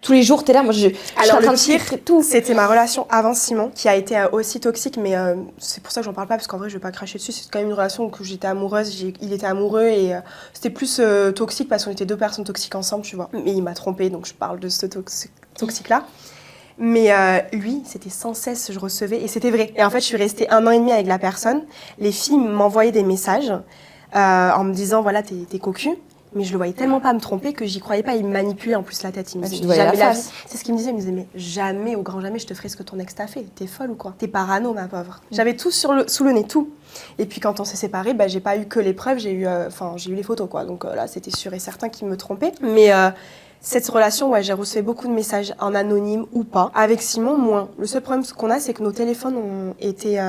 tous les jours, t'es là, moi je suis en Alors train le de pire, filtrer tout. c'était ma relation avant Simon, qui a été aussi toxique, mais c'est pour ça que j'en parle pas, parce qu'en vrai je vais pas cracher dessus, c'est quand même une relation où j'étais amoureuse, il était amoureux, et c'était plus toxique parce qu'on était deux personnes toxiques ensemble, tu vois. Mais il m'a trompée, donc je parle de ce toxique-là. Mais lui, c'était sans cesse, je recevais, et c'était vrai. Et en fait, je suis restée 1 an et demi avec la personne. Les filles m'envoyaient des messages en me disant, voilà, t'es cocu. Mais je le voyais tellement pas me tromper que j'y croyais pas. Il me manipulait en plus la tête. Il me disait, jamais la vie. C'est ce qu'il me disait. Il me disait, mais jamais, au grand jamais, je te ferai ce que ton ex t'a fait. T'es folle ou quoi? T'es parano, ma pauvre. J'avais tout sous le nez, tout. Et puis quand on s'est séparés, bah, j'ai pas eu que les preuves, j'ai eu les photos, quoi. Donc là, c'était sûr et certain qu'il me trompait. Mais cette relation, ouais, j'ai reçu beaucoup de messages en anonyme ou pas. Avec Simon, moins. Le seul problème qu'on a, c'est que nos téléphones ont été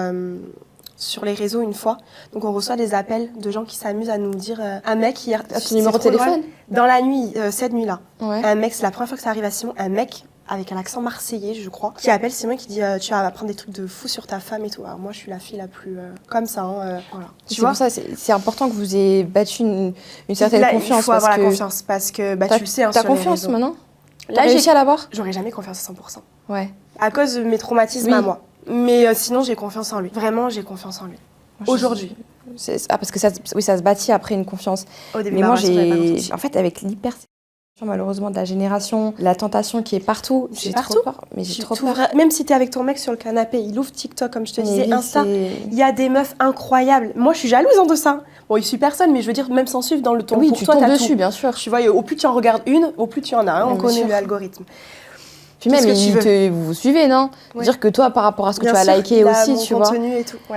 sur les réseaux une fois. Donc on reçoit des appels de gens qui s'amusent à nous dire un mec hier. Ton numéro de téléphone? Dans la nuit, cette nuit-là. Ouais. Un mec, c'est la première fois que ça arrive à Simon, un mec avec un accent marseillais, je crois, qui appelle Simon et qui dit tu vas apprendre des trucs de fou sur ta femme et tout. Alors moi, je suis la fille la plus comme ça. Voilà. C'est pour ça, c'est important que vous ayez battu une certaine confiance. Il faut avoir la confiance parce que tu le sais. T'as confiance maintenant? Là, j'ai réussi à l'avoir? J'aurais jamais confiance à 100%. Ouais. À cause de mes traumatismes à moi. Mais sinon, j'ai confiance en lui. Vraiment, j'ai confiance en lui. Aujourd'hui. Parce que ça se bâtit après une confiance. Au début, mais moi, en fait, avec l'hypersécurisation, malheureusement, de la génération, la tentation qui est partout, j'ai trop peur. Mais j'ai trop peur. Même si t'es avec ton mec sur le canapé, il ouvre TikTok, comme je te disais, Insta, il y a des meufs incroyables. Moi, je suis jalouse de ça. Bon, il suit personne, mais je veux dire, même sans suivre dans le ton. Oui, pour tu toi, tombes t'as dessus, tout. bien sûr. Tu vois, au plus tu en regardes une, au plus tu en as. On connaît l'algorithme. Puis même, vous vous suivez, non? Ouais. Dire que toi, par rapport à ce que tu as liké aussi, tu vois. Contenu et tout, ouais.